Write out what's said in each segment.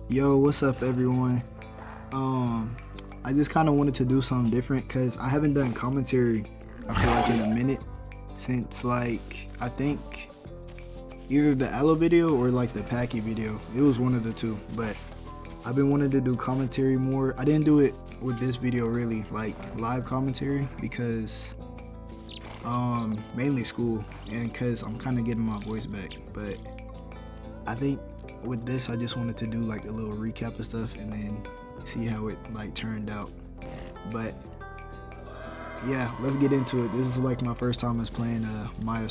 Yo, what's up everyone? I just kind of wanted to do something different because I haven't done commentary I feel like in a minute since like I think either the Aloe video or like the Packy video. It was one of the two, but I've been wanting to do commentary more. I didn't do it with this video really, like live commentary, because mainly school and because I'm kind of getting my voice back. But I think with this I just wanted to do like a little recap of stuff and then see how it like turned out. But yeah, let's get into it. This is like my first time as playing Maia.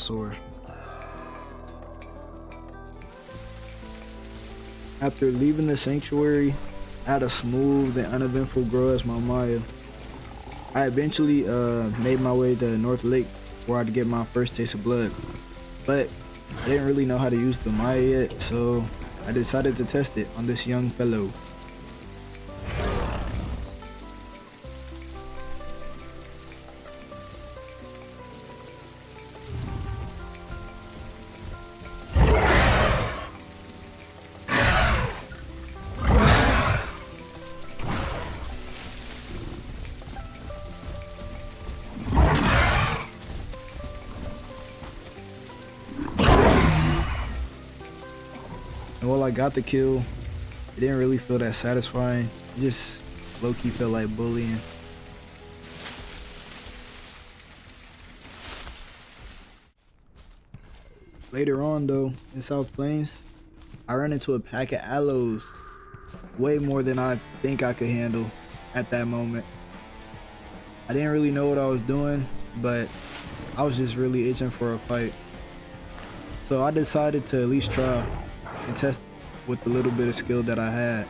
After leaving the sanctuary, I had a smooth and uneventful grow as my Maia. I eventually made my way to North Lake where I'd get my first taste of blood, but I didn't really know how to use the Maia yet, so I decided to test it on this young fellow. And while I got the kill, it didn't really feel that satisfying. It just low-key felt like bullying. Later on though, in South Plains, I ran into a pack of aloes. Way more than I think I could handle at that moment. I didn't really know what I was doing, but I was just really itching for a fight. So I decided to at least try and test with the little bit of skill that I had.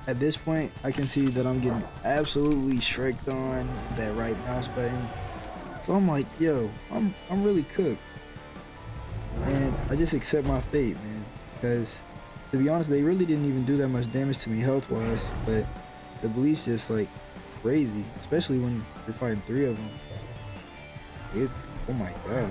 At this point, I can see that I'm getting absolutely shreked on that right mouse button. So I'm like, yo, I'm really cooked. And I just accept my fate, man. Because, to be honest, they really didn't even do that much damage to me health-wise. But the bleed's just, like, crazy. Especially when you're fighting 3 of them. It's, oh my gosh.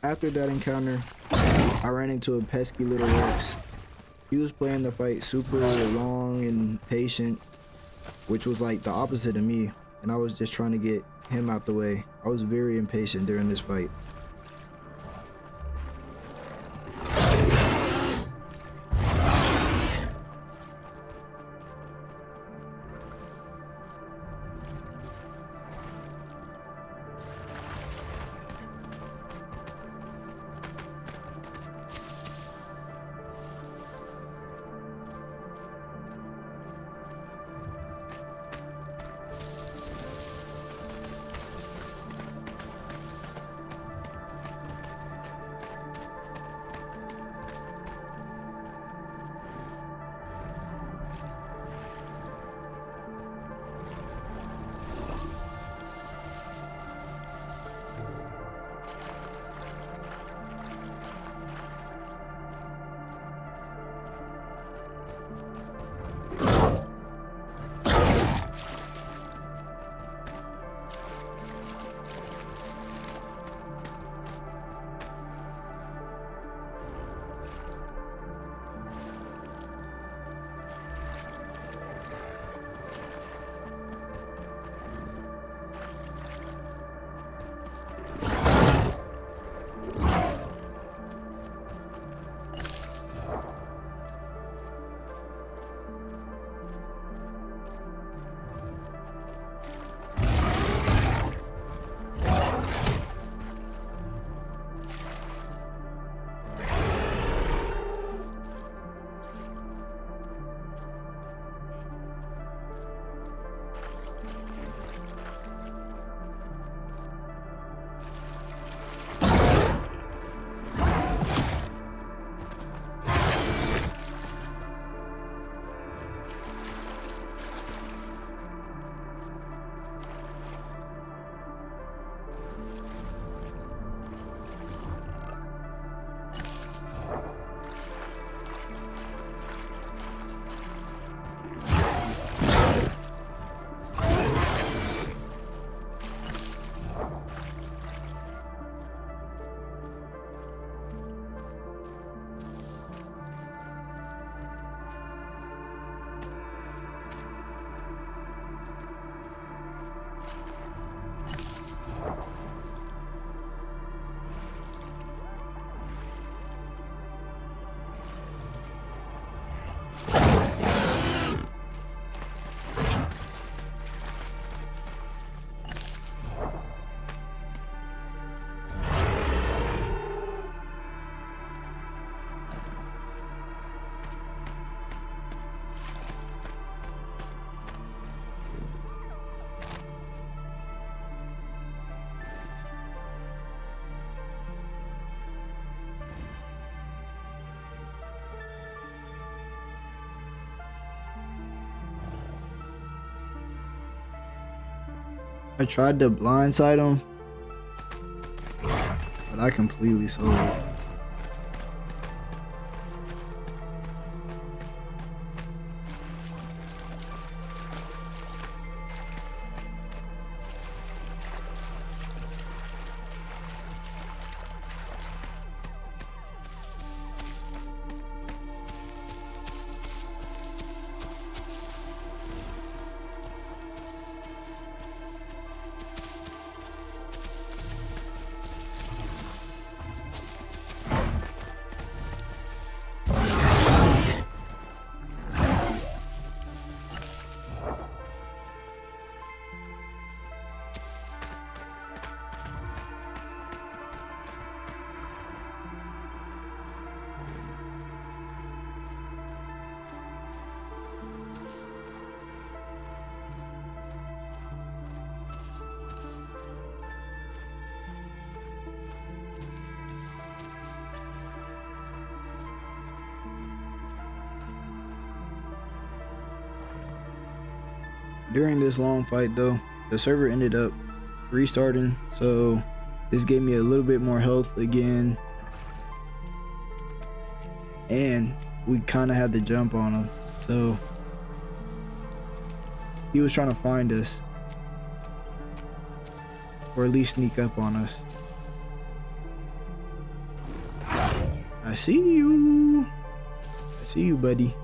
after that encounter, I ran into a pesky little Rex. He was playing the fight super long and patient, which was like the opposite of me, and I was just trying to get him out the way. I was very impatient during this fight. I tried to blindside him, but I completely sold it. During this long fight though, the server ended up restarting, so this gave me a little bit more health again, and we kind of had the jump on him, so he was trying to find us, or at least sneak up on us. I see you. I see you, buddy.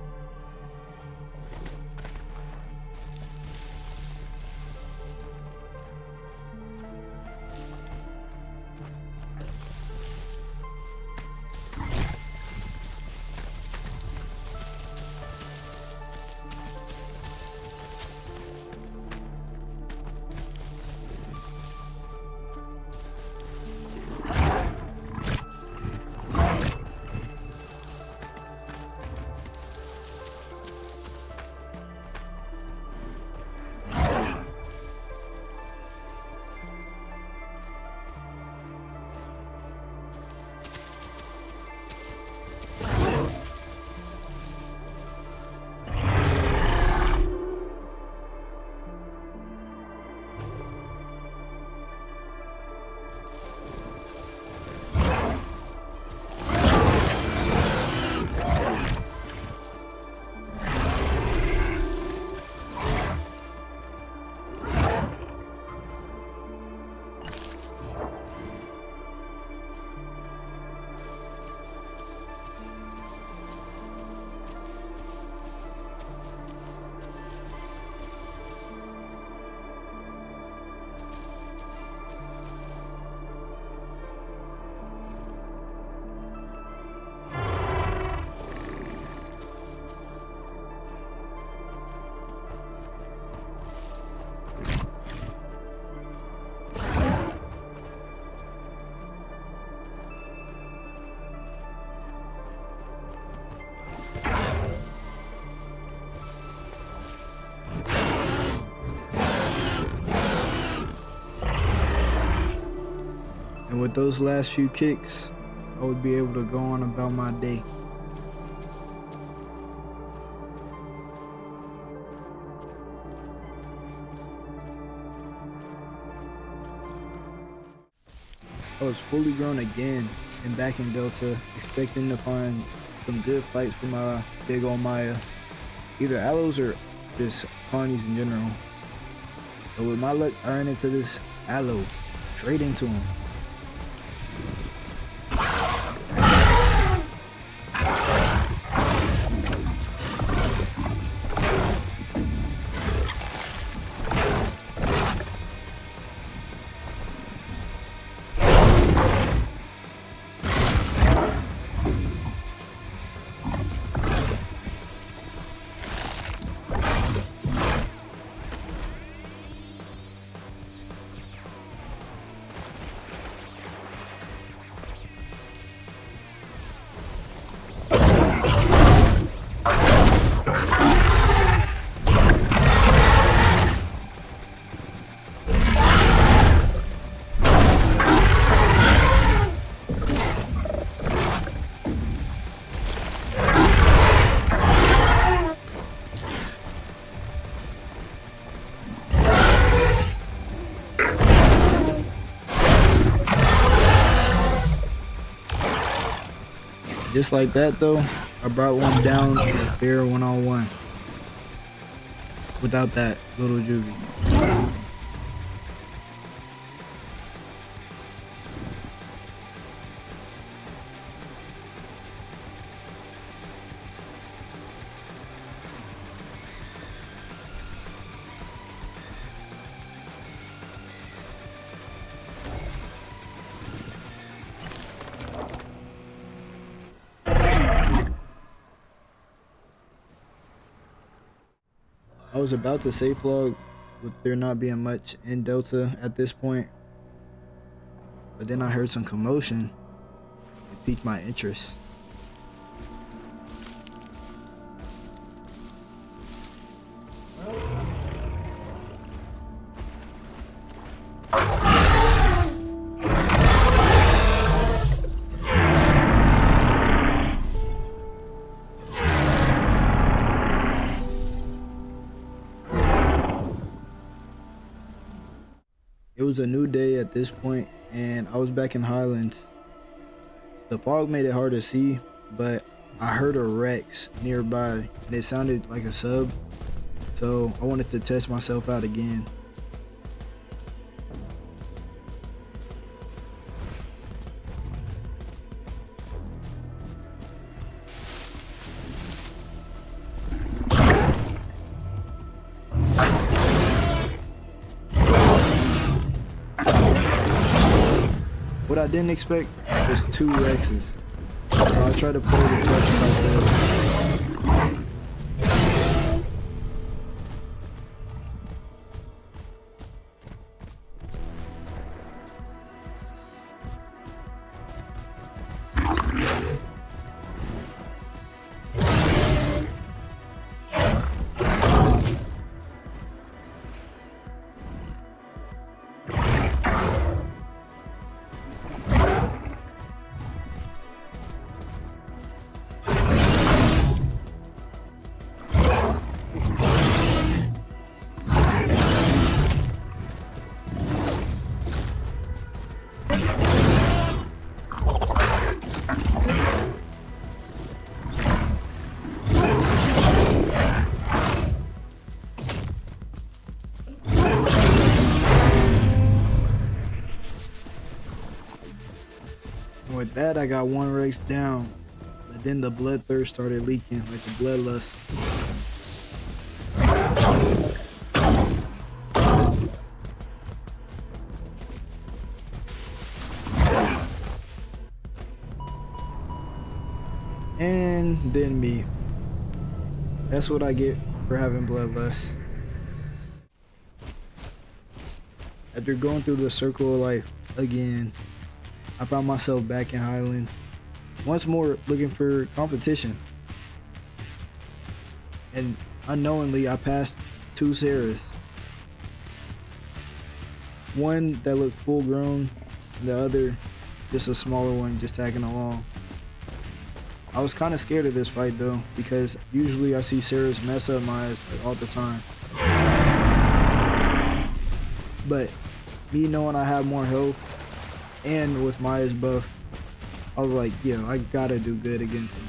And with those last few kicks, I would be able to go on about my day. I was fully grown again and back in Delta, expecting to find some good fights for my big old Maya, either aloes or just carnis in general. But with my luck, I ran into this aloe, straight into him. Just like that though, I brought one down in a fair one-on-one without that little juvie. I was about to safe log with there not being much in Delta at this point, but then I heard some commotion. It piqued my interest. It was a new day at this point, and I was back in Highlands. The fog made it hard to see, but I heard a Rex nearby, and it sounded like a sub, so I wanted to test myself out again. I didn't expect was 2 Rexes. So I tried to pull it as best as I could. With that, I got 1 Rex down, but then the bloodthirst started leaking like the bloodlust. And then me. That's what I get for having bloodlust. After going through the circle of life again, I found myself back in Highlands, once more looking for competition. And unknowingly, I passed 2 Sarahs. One that looked full grown, and the other just a smaller one just tagging along. I was kind of scared of this fight though, because usually I see Sarahs mess up Maias like all the time. But me knowing I have more health, and with Maia's buff, I was like, yo, I gotta do good against him.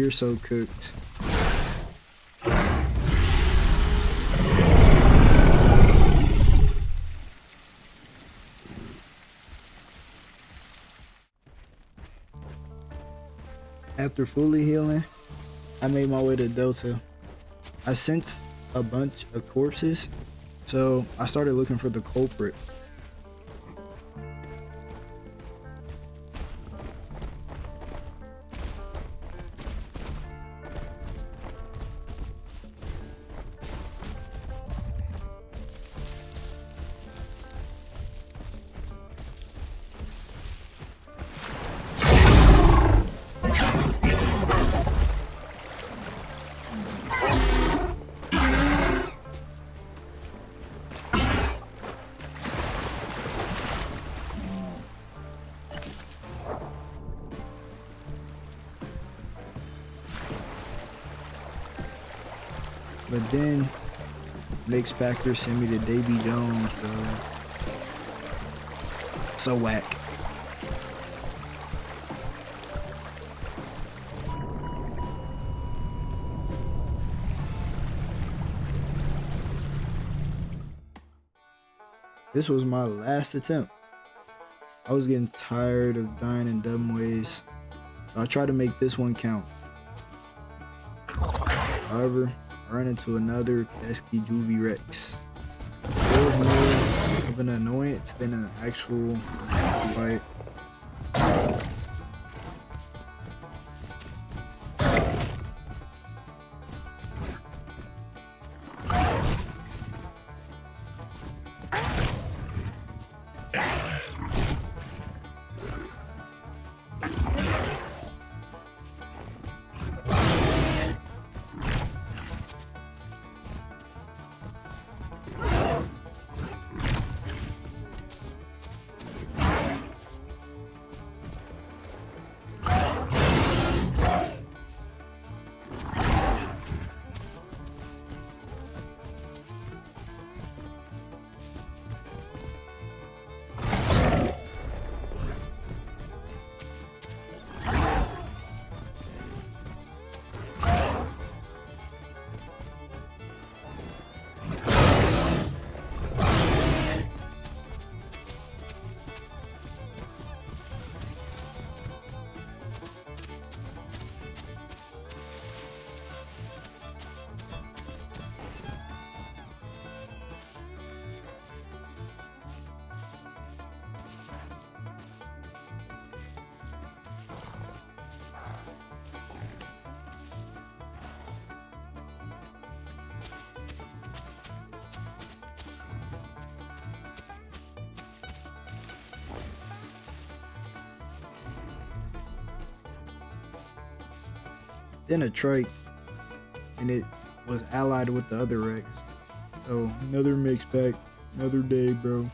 you're so cooked. After fully healing, I made my way to Delta. I sensed a bunch of corpses, so I started looking for the culprit. But then, Nick's Packer sent me to Davy Jones, bro. So whack. This was my last attempt. I was getting tired of dying in dumb ways, so I tried to make this one count. However, I ran into another pesky Juvie Rex. It was more of an annoyance than an actual fight. Then a trike, and it was allied with the other Rex. So another mixed pack, another day, bro.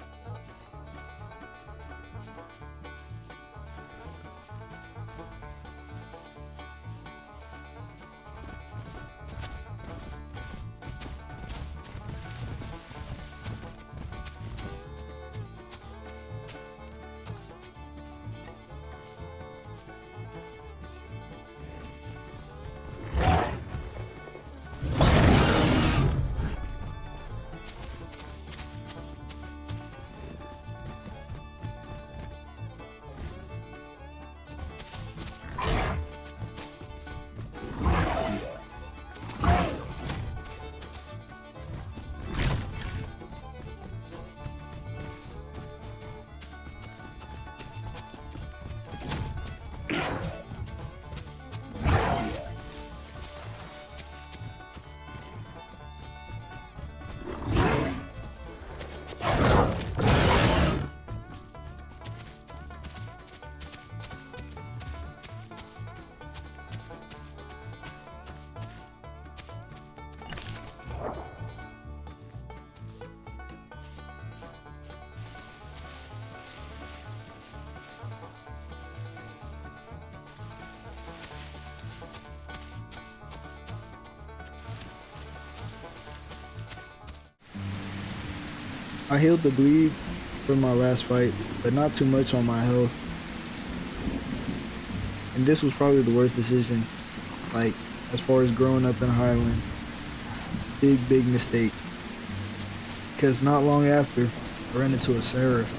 I healed the bleed from my last fight, but not too much on my health. And this was probably the worst decision Like, as far as growing up in the Highlands, big mistake. Because not long after, I ran into a seraph.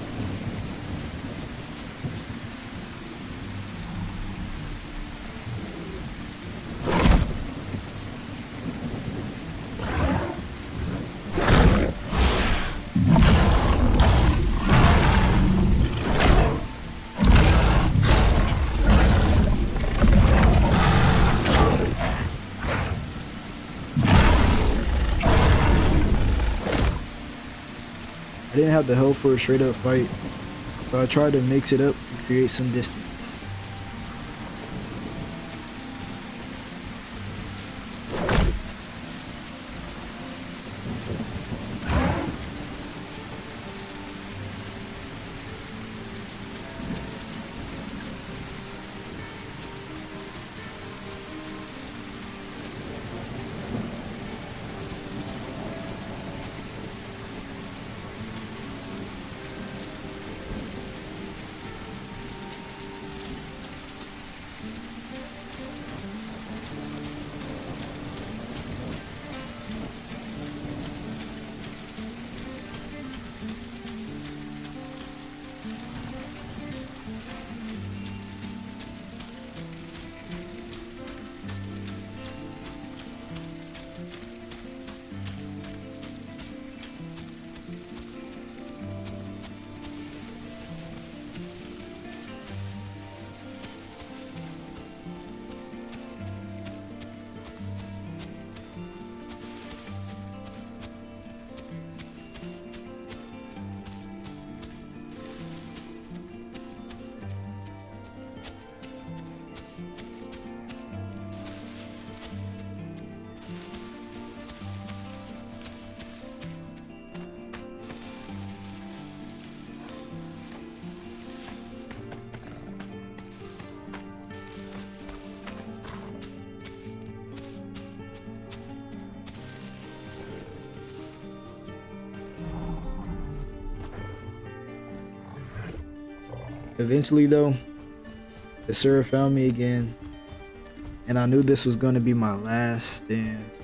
I didn't have the health for a straight up fight, so I tried to mix it up and create some distance. Eventually though, the seraph found me again, and I knew this was gonna be my last stand.